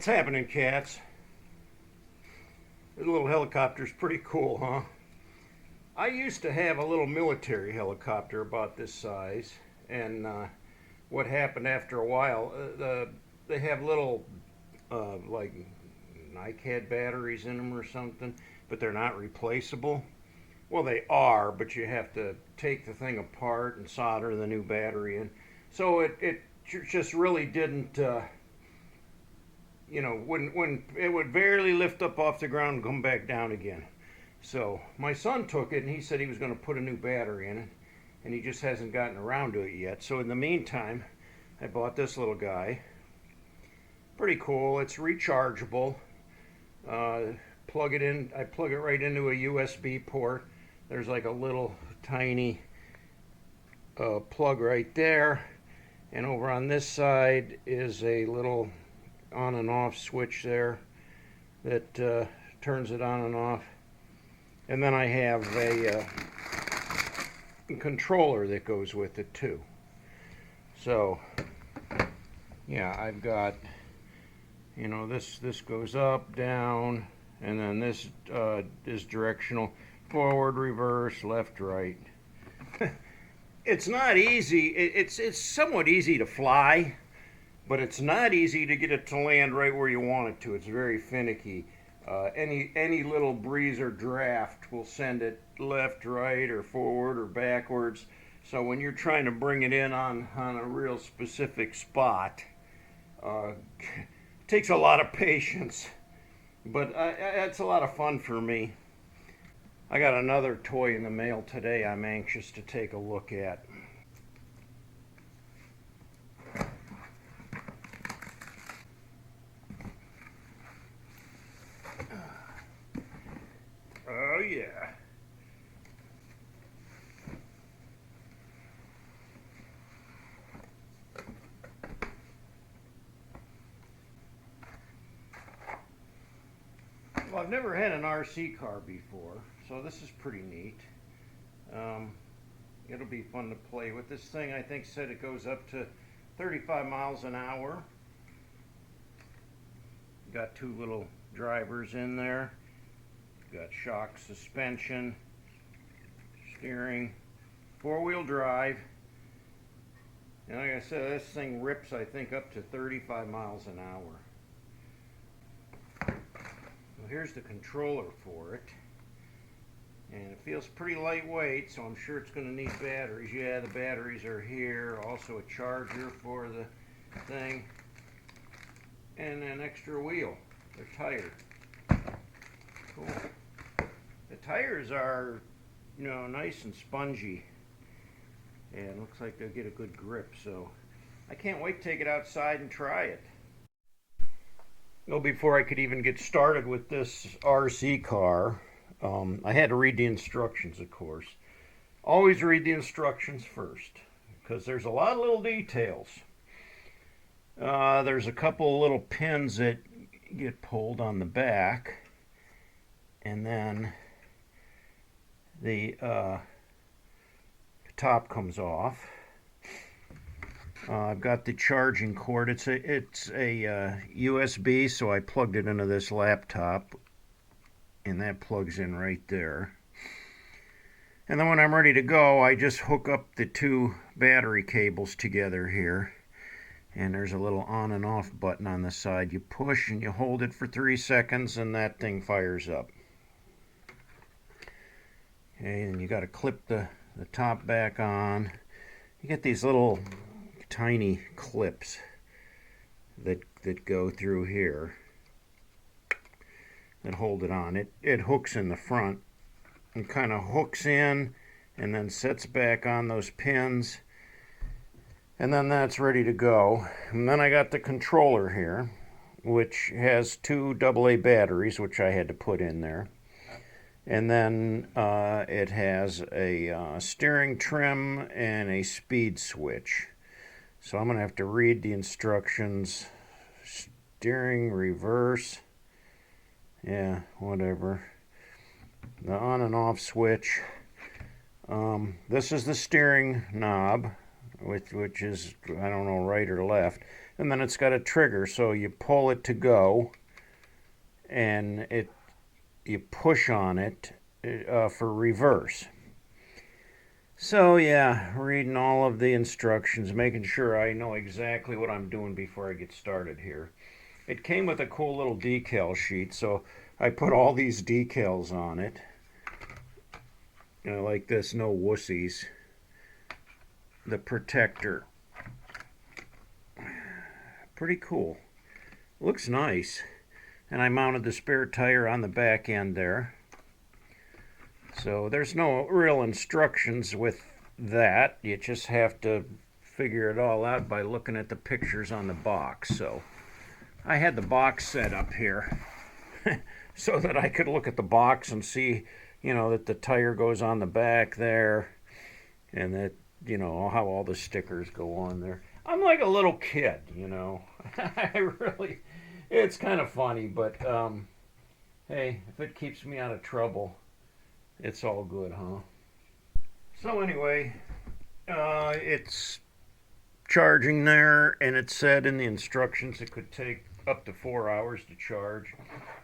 What's happening, cats? This little helicopter's pretty cool, huh? I used to have a little military helicopter about this size, and what happened after a while, they have little, like, NiCad batteries in them or something, but they're not replaceable. Well, they are, but you have to take the thing apart and solder the new battery in. So it just really didn't, when it would barely lift up off the ground and come back down again. So my son took it and he said he was going to put a new battery in it, and he just hasn't gotten around to it yet. So in the meantime, I bought this little guy. Pretty cool. It's rechargeable. Plug it in. I plug it right into a USB port. There's like a little tiny plug right there, and over on this side is a little on and off switch there that turns it on and off. And then I have a controller that goes with it too. So yeah, I've got, this goes up, down, and then this is directional: forward, reverse, left, right. It's not easy. It's somewhat easy to fly, but it's not easy to get it to land right where you want it to. It's very finicky. Any little breeze or draft will send it left, right, or forward or backwards. So when you're trying to bring it in on a real specific spot, it takes a lot of patience. But it's a lot of fun for me. I got another toy in the mail today I'm anxious to take a look at. Oh yeah. Well, I've never had an RC car before, so this is pretty neat. It'll be fun to play with. This thing, I think, said it goes up to 35 miles an hour. Got two little drivers in there. Got shock suspension, steering, four-wheel drive. And like I said, this thing rips, I think, up to 35 miles an hour. Well, here's the controller for it. And it feels pretty lightweight, so I'm sure it's going to need batteries. Yeah, the batteries are here. Also a charger for the thing. And an extra wheel. They're tired. Cool. The tires are, nice and spongy. And looks like they'll get a good grip. So I can't wait to take it outside and try it. Well, before I could even get started with this RC car, I had to read the instructions, of course. Always read the instructions first, because there's a lot of little details. There's a couple little pins that get pulled on the back, and then the top comes off. I've got the charging cord. It's a USB, so I plugged it into this laptop, and that plugs in right there. And then when I'm ready to go, I just hook up the two battery cables together here. And there's a little on and off button on the side. You push and you hold it for 3 seconds and that thing fires up. Okay, and you got to clip the top back on. You get these little tiny clips that go through here and hold it on. It hooks in the front and kind of hooks in and then sets back on those pins, and then that's ready to go. And then I got the controller here, which has two AA batteries, which I had to put in there. And then it has a steering trim and a speed switch. So I'm going to have to read the instructions. Steering, reverse, yeah, whatever. The on and off switch. This is the steering knob. which is, I don't know, right or left. And then it's got a trigger, so you pull it to go, and you push on it for reverse. So yeah, reading all of the instructions, making sure I know exactly what I'm doing before I get started here. It came with a cool little decal sheet, so I put all these decals on it. Like this, no wussies. The protector. Pretty cool. Looks nice. And I mounted the spare tire on the back end there. So there's no real instructions with that. You just have to figure it all out by looking at the pictures on the box. So I had the box set up here so that I could look at the box and see, that the tire goes on the back there, and that, how all the stickers go on there. I'm like a little kid, I really, it's kind of funny, but hey, if it keeps me out of trouble, it's all good, huh? So anyway, it's charging there, and it said in the instructions it could take up to 4 hours to charge.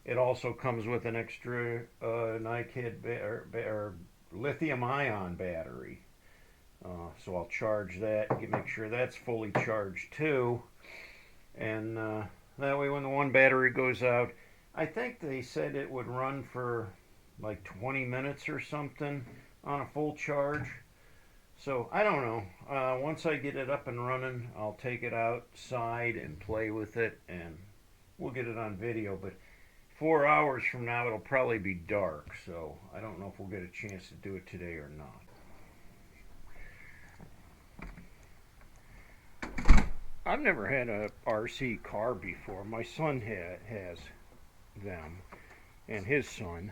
It also comes with an extra NiKid or lithium-ion battery. So I'll charge that, make sure that's fully charged too. And that way when the one battery goes out, I think they said it would run for like 20 minutes or something on a full charge. So I don't know. Once I get it up and running, I'll take it outside and play with it, and we'll get it on video. But 4 hours from now, it'll probably be dark, so I don't know if we'll get a chance to do it today or not. I've never had a RC car before. My son has them, and his son.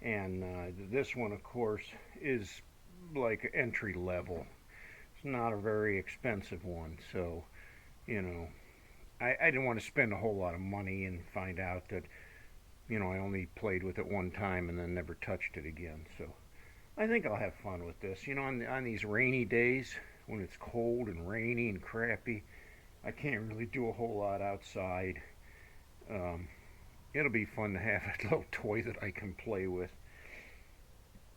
And this one, of course, is like entry level. It's not a very expensive one, so I didn't want to spend a whole lot of money and find out that I only played with it one time and then never touched it again. So I think I'll have fun with this. On these rainy days when it's cold and rainy and crappy, I can't really do a whole lot outside. It'll be fun to have a little toy that I can play with.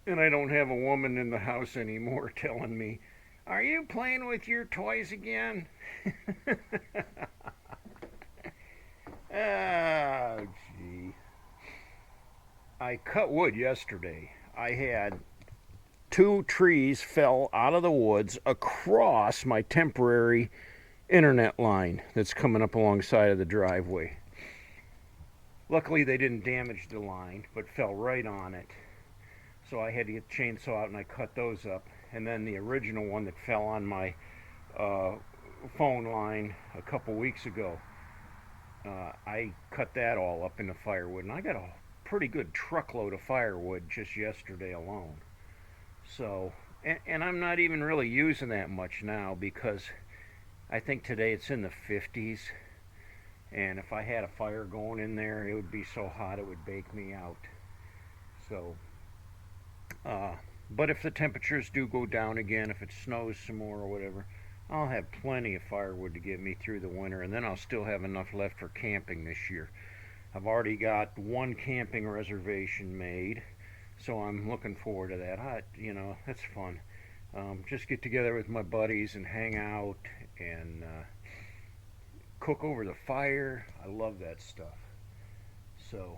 And I don't have a woman in the house anymore telling me, "Are you playing with your toys again?" Oh, gee. I cut wood yesterday. I had 2 trees fell out of the woods across my temporary internet line that's coming up alongside of the driveway. Luckily, they didn't damage the line, but fell right on it. So I had to get the chainsaw out and I cut those up. And then the original one that fell on my phone line a couple weeks ago, I cut that all up into firewood. And I got a pretty good truckload of firewood just yesterday alone. So, and I'm not even really using that much now because I think today it's in the 50s. And if I had a fire going in there, it would be so hot it would bake me out. So, but if the temperatures do go down again, if it snows some more or whatever, I'll have plenty of firewood to get me through the winter, and then I'll still have enough left for camping this year. I've already got 1 camping reservation made, so I'm looking forward to that. That's fun. Just get together with my buddies and hang out and cook over the fire. I love that stuff. So,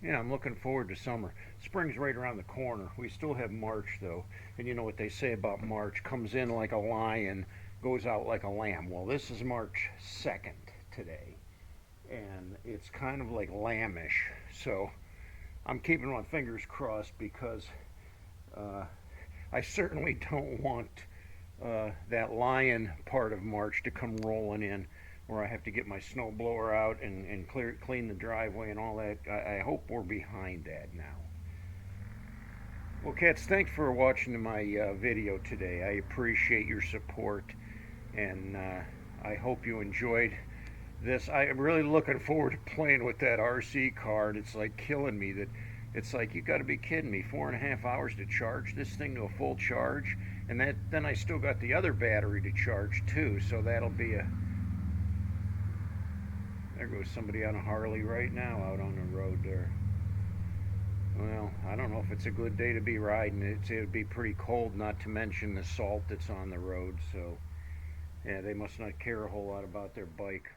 I'm looking forward to summer. Spring's right around the corner. We still have March, though. And you know what they say about March. Comes in like a lion, goes out like a lamb. Well, this is March 2nd today. And it's kind of like lambish. So I'm keeping my fingers crossed because I certainly don't want that lion part of March to come rolling in, where I have to get my snow blower out and clean the driveway and all that. I hope we're behind that now. Well, cats, thanks for watching my video today. I appreciate your support, and I hope you enjoyed this. I'm really looking forward to playing with that RC car, and it's like killing me that It's like, you got to be kidding me, 4.5 hours to charge this thing to a full charge, and then I still got the other battery to charge too, so that'll be a... There goes somebody on a Harley right now out on the road there. Well, I don't know if it's a good day to be riding. It would be pretty cold, not to mention the salt that's on the road, so yeah, they must not care a whole lot about their bike.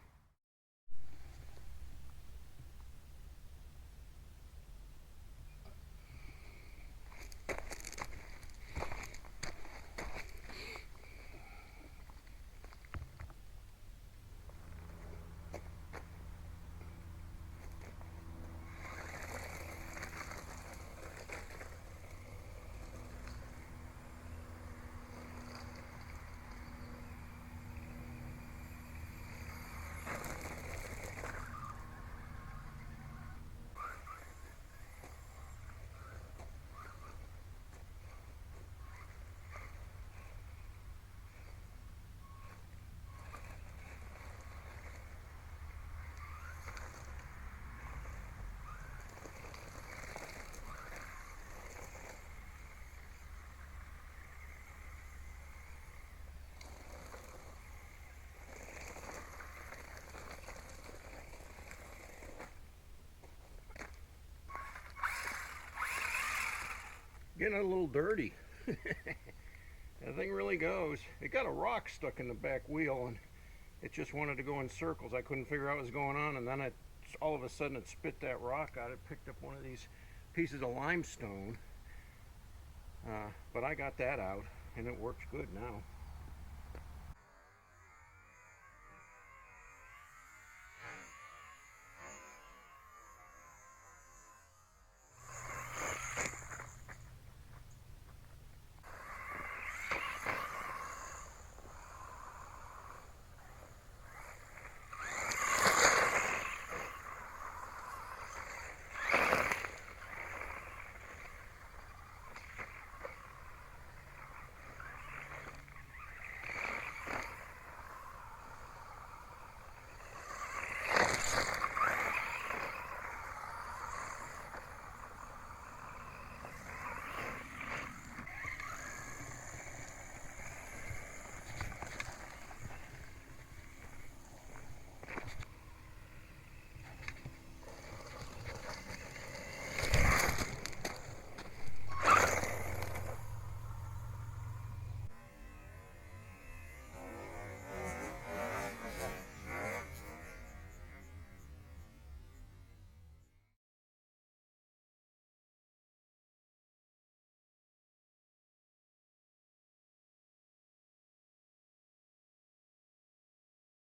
Getting a little dirty. That thing really goes. It got a rock stuck in the back wheel, and it just wanted to go in circles. I couldn't figure out what was going on, and then all of a sudden it spit that rock out. It picked up one of these pieces of limestone, but I got that out, and it works good now.